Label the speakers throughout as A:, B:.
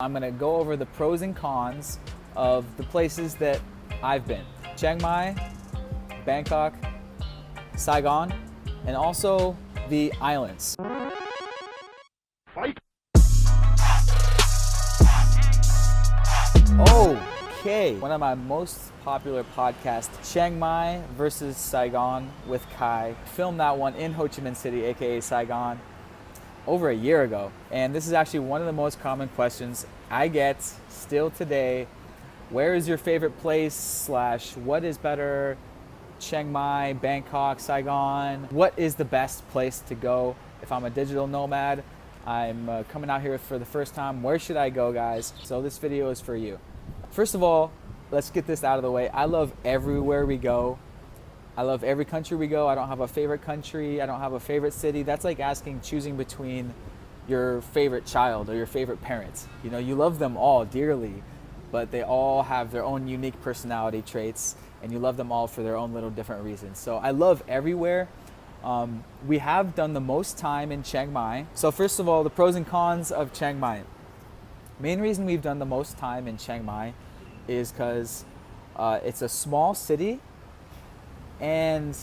A: I'm gonna go over the pros and cons of the places that I've been. Chiang Mai, Bangkok, Saigon, and also the islands. Fight. Okay, one of my most popular podcasts, Chiang Mai versus Saigon with Kai. Filmed that one in Ho Chi Minh City, aka Saigon, over a year ago. And this is actually one of the most common questions I get still today. Where is your favorite place / what is better? Chiang Mai, Bangkok, Saigon. What is the best place to go if I'm a digital nomad? I'm coming out here for the first time. Where should I go, guys? So this video is for you. First of all, let's get this out of the way. I love everywhere we go. I love every country we go. I don't have a favorite country. I don't have a favorite city. That's like choosing between your favorite child or your favorite parents. You know, you love them all dearly, but they all have their own unique personality traits, and you love them all for their own little different reasons. So I love everywhere. We have done the most time in Chiang Mai. So first of all, the pros and cons of Chiang Mai. Main reason we've done the most time in Chiang Mai is because it's a small city, and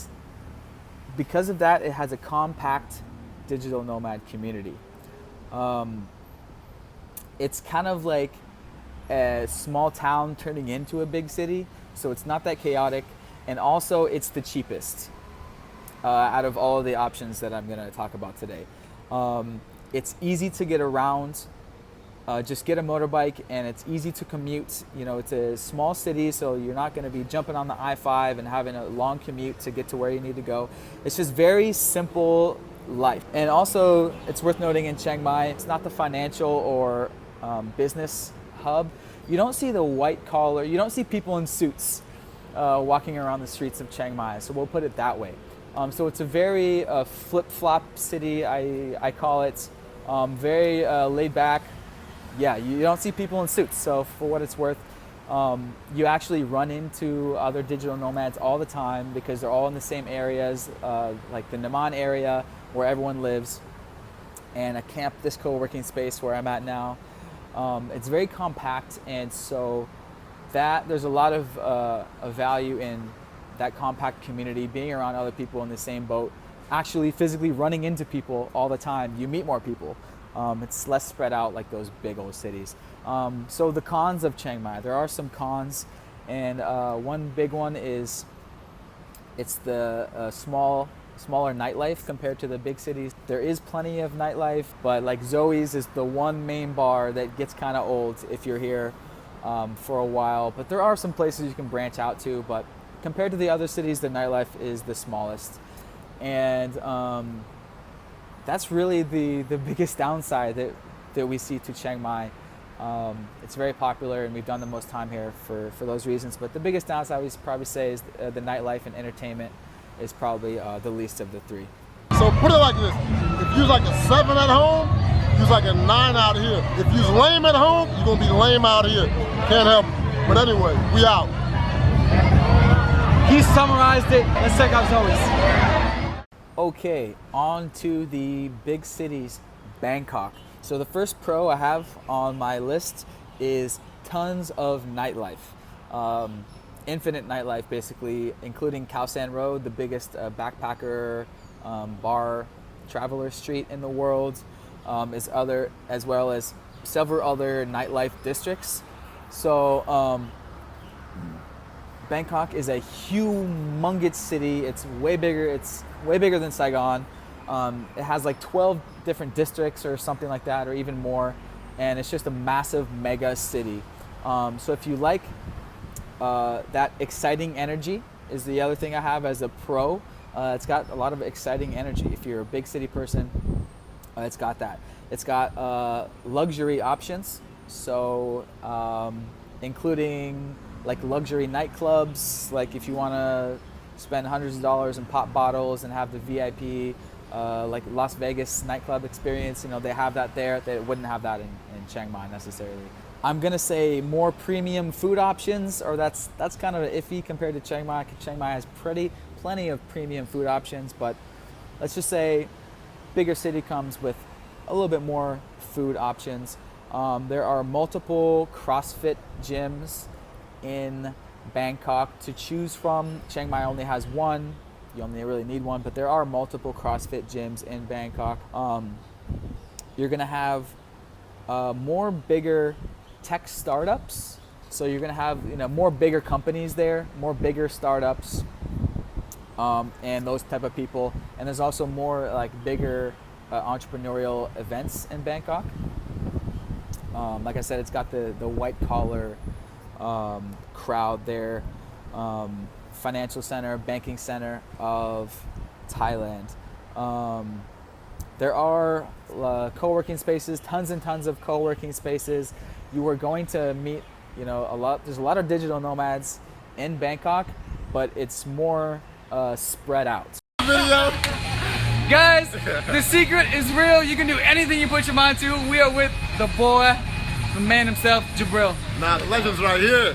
A: because of that, it has a compact digital nomad community. It's kind of like a small town turning into a big city, so it's not that chaotic, and also it's the cheapest out of all of the options that I'm going to talk about today. It's easy to get around. Just get a motorbike and it's easy to commute. You know, it's a small city, so you're not going to be jumping on the I-5 and having a long commute to get to where you need to go. It's just very simple life. And also, it's worth noting in Chiang Mai, it's not the financial or business hub. You don't see the white collar, you don't see people in suits walking around the streets of Chiang Mai, so we'll put it that way. So it's a very flip-flop city, I call it. Very laid back. Yeah, you don't see people in suits, so for what it's worth, you actually run into other digital nomads all the time because they're all in the same areas, like the Nomad area where everyone lives, and a camp, this co-working space where I'm at now. It's very compact, and so there's a lot of value in that compact community, being around other people in the same boat, actually physically running into people all the time. You meet more people. It's less spread out like those big old cities. So the cons of Chiang Mai, there are some cons, and one big one is it's the smaller nightlife compared to the big cities. There is plenty of nightlife, but like Zoe's is the one main bar that gets kind of old if you're here for a while. But there are some places you can branch out to, but compared to the other cities, the nightlife is the smallest. And that's really the biggest downside that we see to Chiang Mai. It's very popular, and we've done the most time here for those reasons. But the biggest downside, we probably say, is the nightlife and entertainment is probably the least of the three.
B: So put it like this: if you're like a 7 at home, you're like a 9 out here. If you're lame at home, you're gonna be lame out here. Can't help it. But anyway, we out.
A: He summarized it. Let's check out Zoe's. Okay, on to the big cities, Bangkok. So the first pro I have on my list is tons of nightlife. Infinite nightlife, basically, including Khao San Road, the biggest backpacker bar traveler street in the world, as well as several other nightlife districts. So Bangkok is a humongous city. It's way bigger than Saigon. It has like 12 different districts or something like that, or even more, and it's just a massive mega city. So if you like that exciting energy, is the other thing I have as a pro. It's got a lot of exciting energy. If you're a big city person, it's got that. It's got luxury options, so including like luxury nightclubs, like if you want to spend hundreds of dollars in pop bottles and have the VIP like Las Vegas nightclub experience, you know, they have that there. They wouldn't have that in Chiang Mai necessarily. I'm gonna say more premium food options, or that's kind of iffy compared to Chiang Mai. Chiang Mai has plenty of premium food options, but let's just say bigger city comes with a little bit more food options. There are multiple CrossFit gyms in Bangkok to choose from. Chiang Mai only has one. You only really need one, but there are multiple CrossFit gyms in Bangkok. You're gonna have more bigger tech startups. So you're gonna have more bigger companies there, more bigger startups, and those type of people. And there's also more like bigger entrepreneurial events in Bangkok. Like I said, it's got the white collar crowd there, financial center, banking center of Thailand. There are co-working spaces, tons and tons of co-working spaces. You are going to meet, there's a lot of digital nomads in Bangkok, but it's more spread out.
B: Video.
C: Guys, the secret is real. You can do anything you put your mind to. We are with the boy, the man himself, Jabril.
B: Nah, the legend's right here.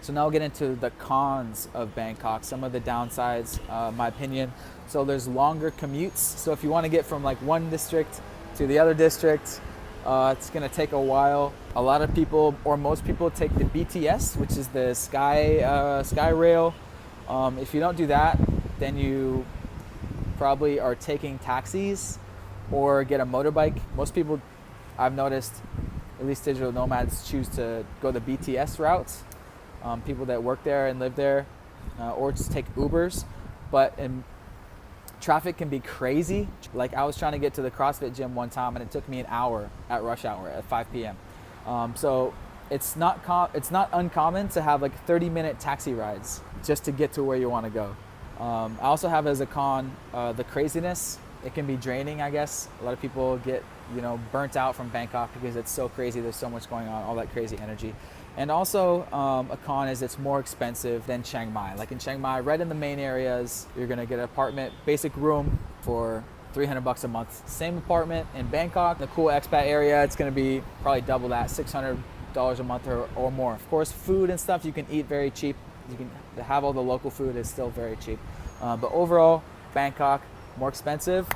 A: So now we'll get into the cons of Bangkok, some of the downsides, my opinion. So there's longer commutes. So if you want to get from like one district to the other district, it's gonna take a while. A lot of people, or most people, take the BTS, which is the sky rail. If you don't do that, then you probably are taking taxis or get a motorbike. Most people, I've noticed, at least digital nomads, choose to go the BTS routes. People that work there and live there, or just take Ubers. But traffic can be crazy. Like I was trying to get to the CrossFit gym one time and it took me an hour at rush hour at 5 p.m. So it's not uncommon to have like 30-minute taxi rides just to get to where you want to go. I also have as a con the craziness. It can be draining, I guess. A lot of people get burnt out from Bangkok because it's so crazy. There's so much going on, all that crazy energy. And also a con is it's more expensive than Chiang Mai. Like in Chiang Mai, right in the main areas, you're gonna get an apartment, basic room for $300 a month. Same apartment in Bangkok, the cool expat area, it's gonna be probably double that, $600 a month or more. Of course, food and stuff you can eat very cheap. You can have all the local food is still very cheap. But overall, Bangkok, more expensive.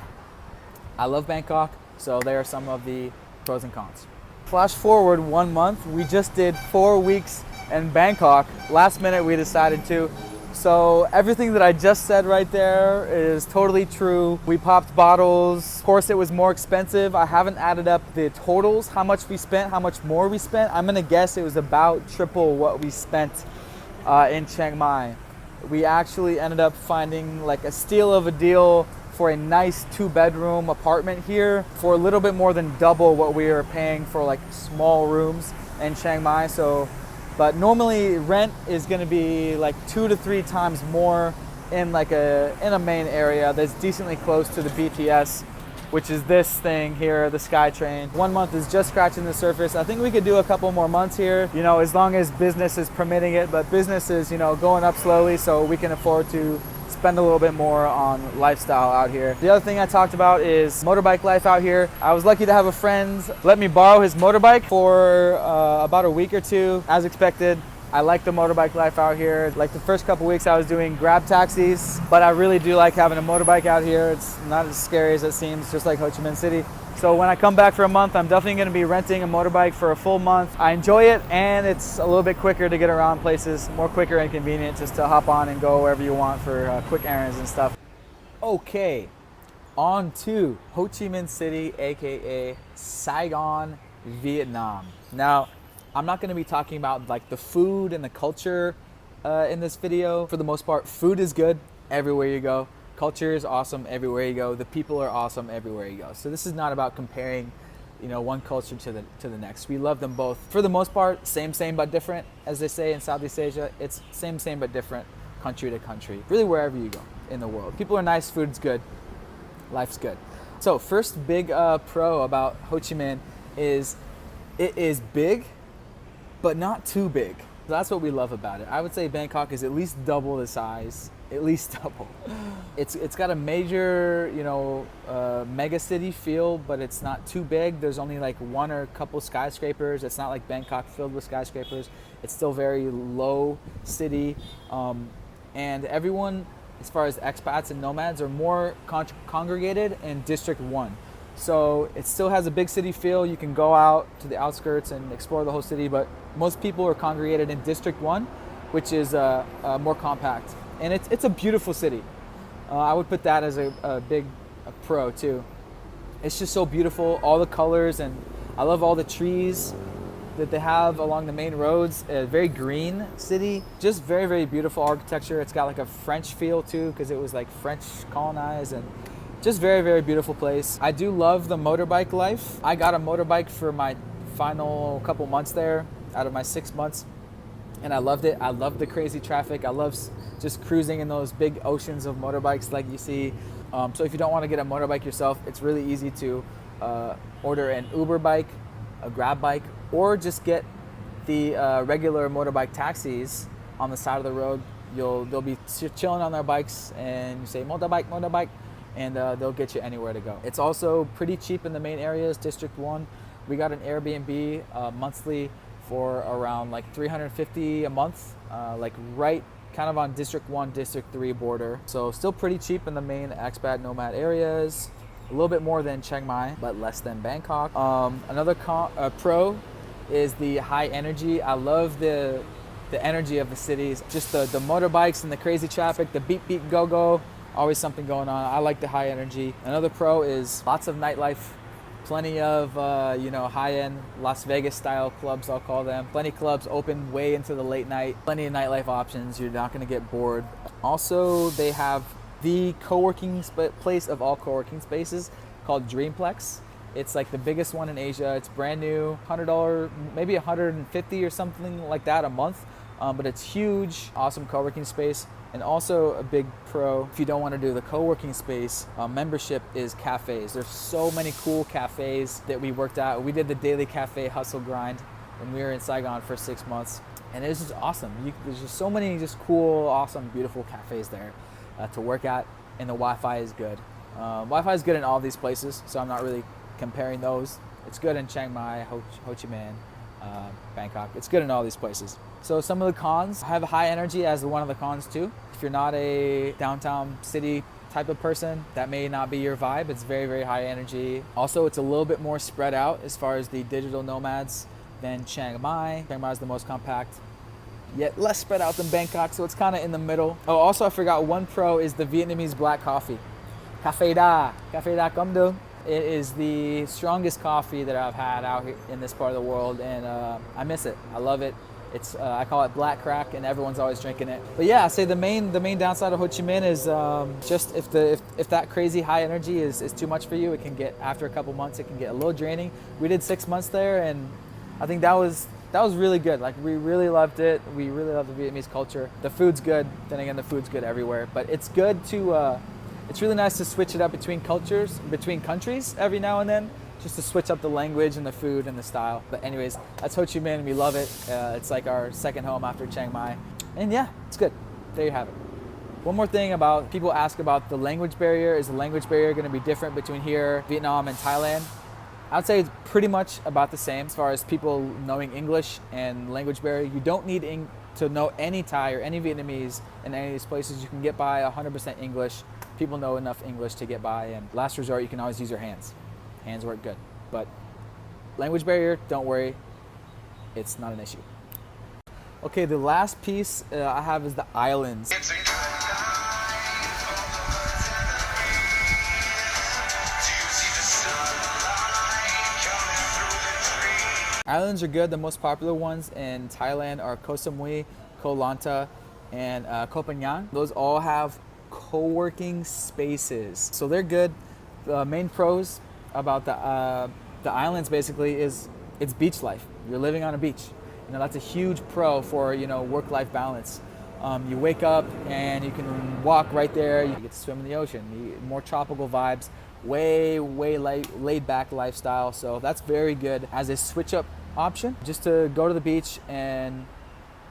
A: I love Bangkok, so there are some of the pros and cons. Flash forward 1 month, we just did 4 weeks in Bangkok. Last minute we decided to. So everything that I just said right there is totally true. We popped bottles. Of course, it was more expensive. I haven't added up the totals, how much we spent, how much more we spent. I'm gonna guess it was about triple what we spent in Chiang Mai. We actually ended up finding like a steal of a deal for a nice 2-bedroom apartment here for a little bit more than double what we were paying for like small rooms in Chiang Mai. So, but normally rent is going to be like 2 to 3 times more in like in a main area that's decently close to the BTS, which is this thing here, the SkyTrain. 1 month is just scratching the surface. I think we could do a couple more months here, as long as business is permitting it, but business is, going up slowly, so we can afford to spend a little bit more on lifestyle out here. The other thing I talked about is motorbike life out here. I was lucky to have a friend let me borrow his motorbike for about a week or two, as expected. I like the motorbike life out here. Like the first couple weeks I was doing Grab taxis, but I really do like having a motorbike out here. It's not as scary as it seems, just like Ho Chi Minh City. So when I come back for a month, I'm definitely gonna be renting a motorbike for a full month. I enjoy it, and it's a little bit quicker to get around places, more quicker and convenient just to hop on and go wherever you want for quick errands and stuff. Okay, on to Ho Chi Minh City, AKA Saigon, Vietnam. Now, I'm not gonna be talking about like the food and the culture in this video. For the most part, food is good everywhere you go. Culture is awesome everywhere you go. The people are awesome everywhere you go. So this is not about comparing, one culture to the next. We love them both. For the most part, same but different, as they say in Southeast Asia. It's same but different, country to country. Really wherever you go in the world. People are nice, food's good, life's good. So first big pro about Ho Chi Minh is it is big, but not too big. That's what we love about it. I would say Bangkok is at least double the size. At least double. It's got a major, mega city feel, but it's not too big. There's only like one or a couple skyscrapers. It's not like Bangkok filled with skyscrapers. It's still very low city, and everyone, as far as expats and nomads, are more congregated in District 1. So it still has a big city feel. You can go out to the outskirts and explore the whole city, but most people are congregated in District 1, which is more compact. And it's a beautiful city. I would put that as a big pro too. It's just so beautiful, all the colors, and I love all the trees that they have along the main roads. A very green city, just very, very beautiful architecture. It's got like a French feel too, because it was like French colonized, and just very, very beautiful place. I do love the motorbike life. I got a motorbike for my final couple months there out of my 6 months, and I loved it. I loved the crazy traffic. I love just cruising in those big oceans of motorbikes like you see. So if you don't want to get a motorbike yourself, it's really easy to order an Uber bike, a Grab bike, or just get the regular motorbike taxis on the side of the road. They'll be chilling on their bikes, and you say motorbike, and they'll get you anywhere to go. It's also pretty cheap in the main areas. District 1, we got an Airbnb monthly for around like $350 a month, like right kind of on District 1, District 3 border. So still pretty cheap in the main expat nomad areas. A little bit more than Chiang Mai, but less than Bangkok. Another pro is the high energy. I love the energy of the cities. Just the motorbikes and the crazy traffic, the beep, beep, go, go. Always something going on. I like the high energy. Another pro is lots of nightlife. Plenty of high-end Las Vegas style clubs, I'll call them. Plenty of clubs open way into the late night. Plenty of nightlife options. You're not going to get bored. Also, they have the co-working place of all co-working spaces called Dreamplex. It's like the biggest one in Asia. It's brand new, $100, maybe $150 or something like that a month. But it's huge, awesome co-working space. And also a big pro, if you don't want to do the co-working space, membership is cafes. There's so many cool cafes that we worked at. We did the daily cafe hustle grind when we were in Saigon for 6 months. And it was just awesome. There's just so many just cool, awesome, beautiful cafes there to work at. And the Wi-Fi is good. Wi-Fi is good in all these places, so I'm not really comparing those. It's good in Chiang Mai, Ho Chi Minh, Bangkok. It's good in all these places. So some of the cons, have high energy as one of the cons too. If you're not a downtown city type of person, that may not be your vibe. It's very, very high energy. Also, it's a little bit more spread out as far as the digital nomads than Chiang Mai. Chiang Mai is the most compact, yet less spread out than Bangkok, so it's kind of in the middle. Oh, also I forgot one pro is the Vietnamese black coffee. Cafe da com do. It is the strongest coffee that I've had out here in this part of the world, and I miss it. I love it. It's I call it black crack, and everyone's always drinking it. But yeah, I say the main downside of Ho Chi Minh is just if that crazy high energy is too much for you, it can get, after a couple months, it can get a little draining. We did 6 months there, and I think that was really good. Like, we really loved it. We really love the Vietnamese culture. The food's good. Then again, the food's good everywhere. But it's good to it's really nice to switch it up between cultures, between countries every now and then, just to switch up the language and the food and the style. But anyways, that's Ho Chi Minh. We love it. It's like our second home after Chiang Mai. And yeah, it's good. There you have it. One more thing about, people ask about the language barrier. Is the language barrier going to be different between here, Vietnam, and Thailand? I'd say it's pretty much about the same as far as people knowing English and language barrier. You don't need to know any Thai or any Vietnamese in any of these places. You can get by 100% English. People know enough English to get by, and last resort, you can always use your hands. Hands work good. But language barrier, don't worry, it's not an issue. Okay, the last piece I have is the islands. Islands are good. The most popular ones in Thailand are Koh Samui, Koh Lanta, and Koh Phangan. Those all have co-working spaces, so they're good. The main pros about the islands basically is it's beach life. You're living on a beach. That's a huge pro for work-life balance. You wake up and you can walk right there. You get to swim in the ocean. More tropical vibes. Way laid back lifestyle. So that's very good as a switch up option, just to go to the beach and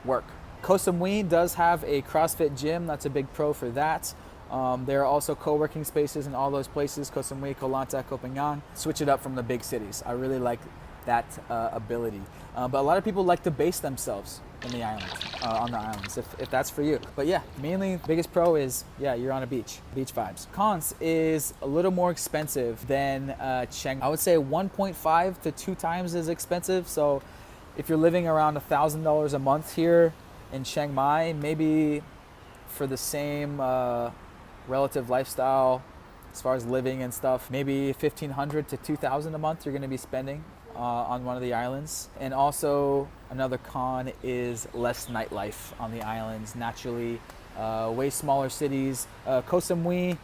A: work. Koh Samui does have a CrossFit gym. That's a big pro for that. There are also co-working spaces in all those places, Koh Samui, Koh Lanta, Koh Phangan. Switch it up from the big cities. I really like that ability. But a lot of people like to base themselves in the islands, on the islands, if that's for you. But yeah, mainly biggest pro is, yeah, you're on a beach vibes. Cons is a little more expensive than Chiang. I would say 1.5 to 2 times as expensive. So if you're living around $1,000 a month here in Chiang Mai, maybe for the same relative lifestyle as far as living and stuff, maybe 1,500 to 2,000 a month you're going to be spending on one of the islands. And also another con is less nightlife on the islands. Naturally, way smaller cities. Koh Samui,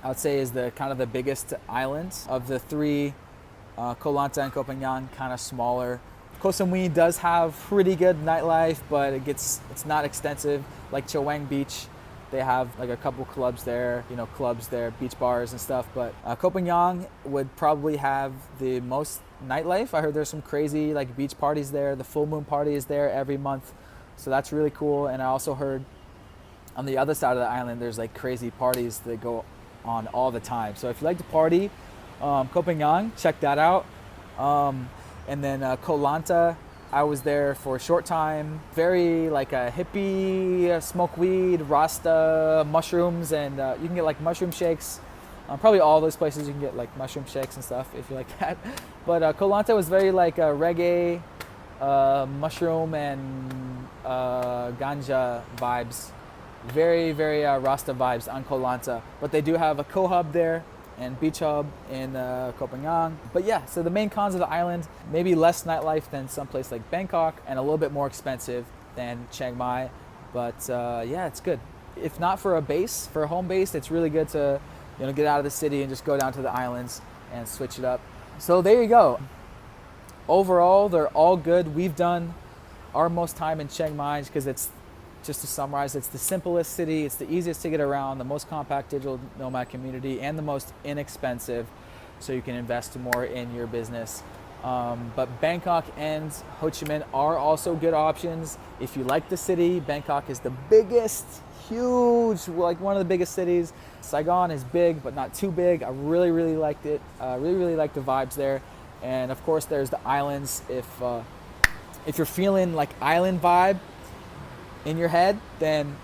A: I would say, is the kind of the biggest island of the 3. Koh Lanta and Koh Phangan kind of smaller. Koh Samui does have pretty good nightlife, but it's not extensive. Like Chaweng Beach, they have like a couple clubs there, beach bars and stuff. But Koh Phangan would probably have the most nightlife. I heard there's some crazy like beach parties there. The full moon party is there every month, so that's really cool. And I also heard on the other side of the island there's like crazy parties that go on all the time. So if you like to party, Koh Phangan, check that out. And then Koh Lanta, I was there for a short time. Very like a hippie, smoke weed, Rasta, mushrooms, and you can get like mushroom shakes. Probably all those places you can get like mushroom shakes and stuff if you like that. But Koh Lanta was very like reggae, mushroom and ganja vibes. Very, very Rasta vibes on Koh Lanta. But they do have a Koh Hub there and beach hub in Koh Phangan. But yeah, so the main cons of the island, maybe less nightlife than someplace like Bangkok and a little bit more expensive than Chiang Mai. But yeah, it's good. If not for a home base, it's really good to get out of the city and just go down to the islands and switch it up. So there you go. Overall, they're all good. We've done our most time in Chiang Mai because it's, just to summarize, it's the simplest city, it's the easiest to get around, the most compact digital nomad community, and the most inexpensive, so you can invest more in your business. But Bangkok and Ho Chi Minh are also good options. If you like the city, Bangkok is the biggest, huge, like one of the biggest cities. Saigon is big, but not too big. I really, really liked it. Really like the vibes there. And of course, there's the islands. If you're feeling like island vibe in your head, then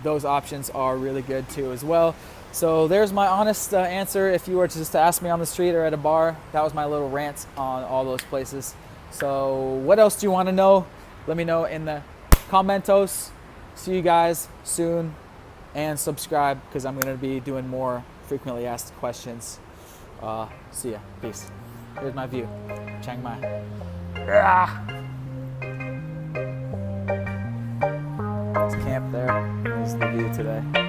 A: those options are really good too as well. So there's my honest answer. If you were to just ask me on the street or at a bar, that was my little rant on all those places. So what else do you want to know? Let me know in the commentos. See you guys soon, and subscribe because I'm going to be doing more frequently asked questions. See ya. Peace. Here's my view. Chiang Mai. Camp there. This is the view today.